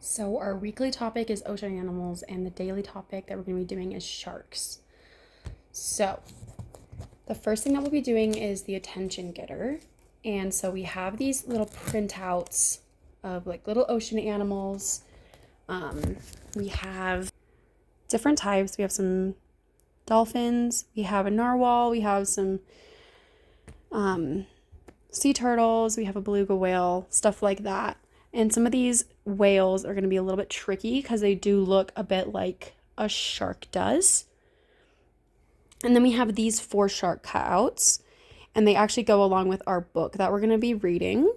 So our weekly topic is ocean animals, and the daily topic that we're going to be doing is sharks. So the first thing that we'll be doing is the attention getter. And so we have these little printouts of like little ocean animals. We have different types. We have some dolphins, we have a narwhal, we have some sea turtles, we have a beluga whale, stuff like that. And some of these whales are going to be a little bit tricky because they do look a bit like a shark does. And then we have these 4 shark cutouts, and they actually go along with our book that we're going to be reading.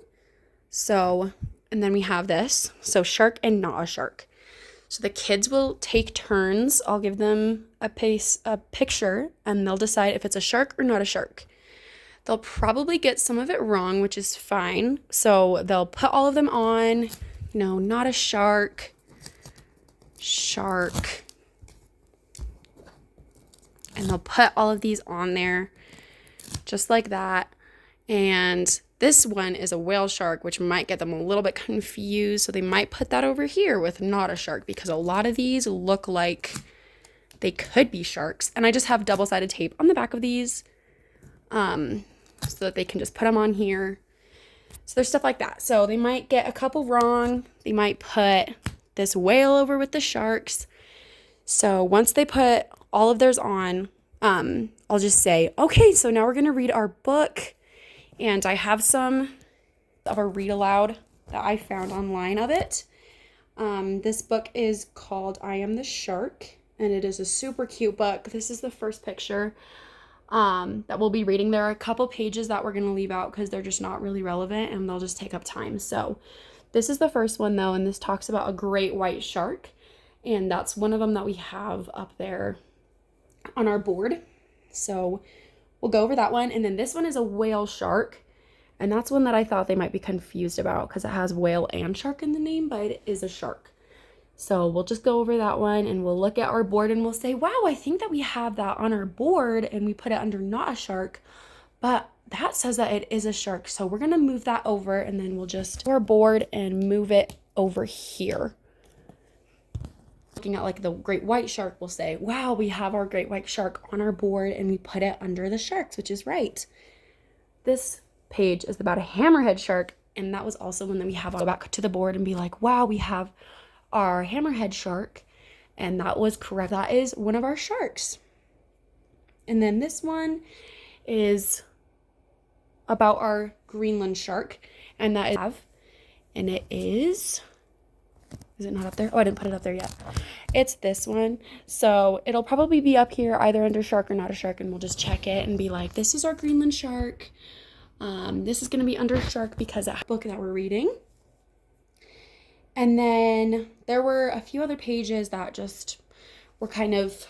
So, and then we have this. So shark and not a shark. So the kids will take turns. I'll give them a picture, and they'll decide if it's a shark or not a shark. They'll probably get some of it wrong, which is fine. So they'll put all of them on, not a shark, shark. And they'll put all of these on there just like that. And this one is a whale shark, which might get them a little bit confused. So they might put that over here with not a shark, because a lot of these look like they could be sharks. And I just have double-sided tape on the back of these so that they can just put them on here. So there's stuff like that. So they might get a couple wrong. They might put this whale over with the sharks. So once they put all of theirs on, I'll just say, okay, so now we're going to read our book. And I have some of a read aloud that I found online of it. This book is called I Am the Shark, and it is a super cute book. This is the first picture that we'll be reading. There are a couple pages that we're going to leave out because they're just not really relevant and they'll just take up time. So this is the first one though, and this talks about a great white shark, and that's one of them that we have up there on our board. So we'll go over that one. And then this one is a whale shark, and that's one that I thought they might be confused about because it has whale and shark in the name, but it is a shark. So we'll just go over that one, and we'll look at our board and we'll say, wow, I think that we have that on our board, and we put it under not a shark, but that says that it is a shark. So we're going to move that over, and then we'll just our board and move it over here. Looking at like the great white shark, we'll say, wow, we have our great white shark on our board, and we put it under the sharks, which is right. This page is about a hammerhead shark, and that was also one that we have on back to the board and be like, wow, we have our hammerhead shark, and that was correct. That is one of our sharks. And then this one is about our Greenland shark, and that is, and it is it not up there? Oh, I didn't put it up there yet. It's this one. So it'll probably be up here either under shark or not a shark, and we'll just check it and be like, this is our Greenland shark. This is going to be under shark because of the book that we're reading. And then there were a few other pages that just were kind of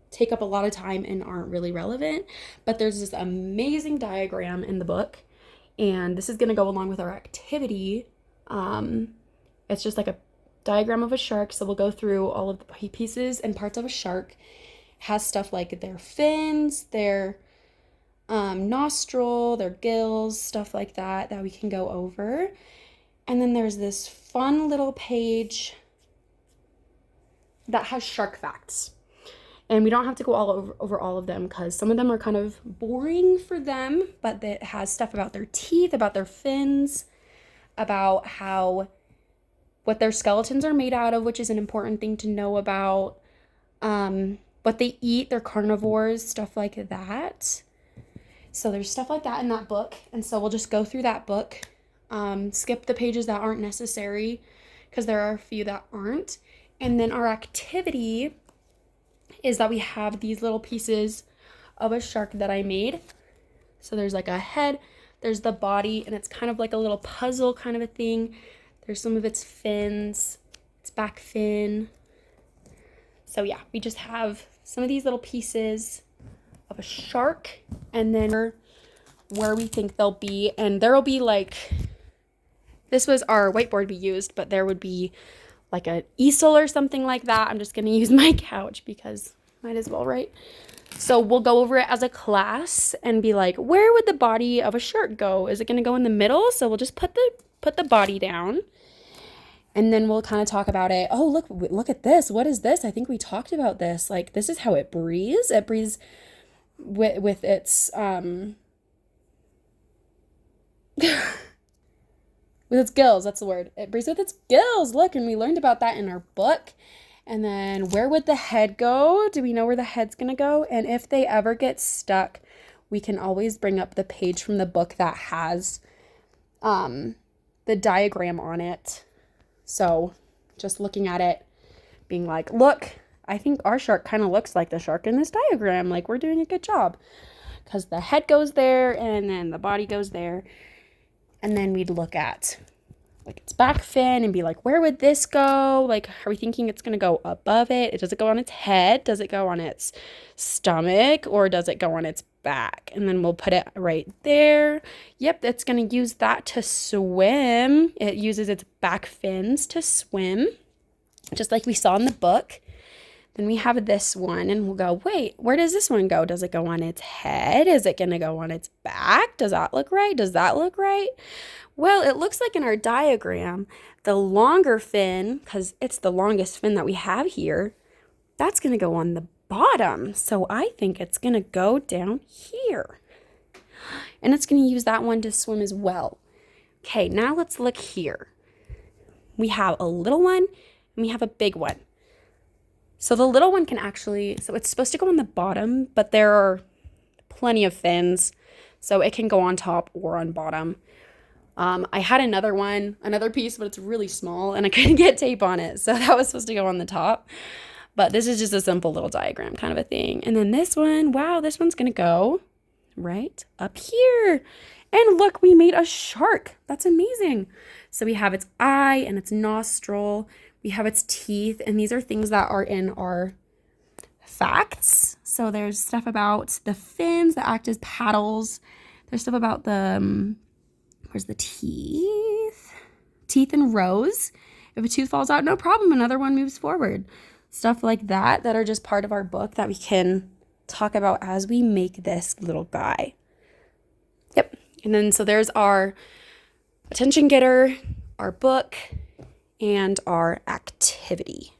take up a lot of time and aren't really relevant. But there's this amazing diagram in the book, and this is going to go along with our activity. It's just like a diagram of a shark. So we'll go through all of the pieces and parts of a shark. It has stuff like their fins, their nostril, their gills, stuff like that we can go over. And then there's this fun little page that has shark facts. And we don't have to go over all of them because some of them are kind of boring for them, but it has stuff about their teeth, about their fins, about what their skeletons are made out of, which is an important thing to know about, what they eat, they're carnivores, stuff like that. So there's stuff like that in that book, and so we'll just go through that book, skip the pages that aren't necessary because there are a few that aren't. And then our activity is that we have these little pieces of a shark that I made. So there's like a head, there's the body, and it's kind of like a little puzzle kind of a thing. There's some of its fins, its back fin. So yeah, we just have some of these little pieces of a shark, and then where we think they'll be. And there will be like, this was our whiteboard we used, but there would be like an easel or something like that. I'm just going to use my couch because might as well, right? So we'll go over it as a class and be like, where would the body of a shark go? Is it going to go in the middle? So we'll just put the body down. And then we'll kind of talk about it. Oh, look at this. What is this? I think we talked about this. Like, this is how it breathes. It breathes with its with its gills. That's the word. It breathes with its gills. Look, and we learned about that in our book. And then where would the head go? Do we know where the head's gonna go? And if they ever get stuck, we can always bring up the page from the book that has the diagram on it. So just looking at it, being like, look, I think our shark kind of looks like the shark in this diagram. Like, we're doing a good job. Because the head goes there and then the body goes there. And then we'd look at like its back fin and be like, where would this go? Like, are we thinking it's going to go above it? Does it go on its head? Does it go on its stomach? Or does it go on its back? And then we'll put it right there. Yep, it's going to use that to swim. It uses its back fins to swim, just like we saw in the book. Then we have this one and we'll go, wait, where does this one go? Does it go on its head? Is it going to go on its back? Does that look right? Does that look right? Well, it looks like in our diagram, the longer fin, because it's the longest fin that we have here, that's going to go on the bottom. So I think it's going to go down here. And it's going to use that one to swim as well. Okay, now let's look here. We have a little one and we have a big one. So the little one can actually, so it's supposed to go on the bottom, but there are plenty of fins, so it can go on top or on bottom. I had another piece, but it's really small, and I couldn't get tape on it, so that was supposed to go on the top. But this is just a simple little diagram kind of a thing. And then this one, wow, this one's going to go right up here. And look, we made a shark. That's amazing. So we have its eye and its nostril. We have its teeth, and these are things that are in our facts. So there's stuff about the fins that act as paddles. There's stuff about the, where's the teeth? Teeth in rows. If a tooth falls out, no problem, another one moves forward. Stuff like that are just part of our book that we can talk about as we make this little guy. Yep. And then so there's our attention getter, our book, and our activity.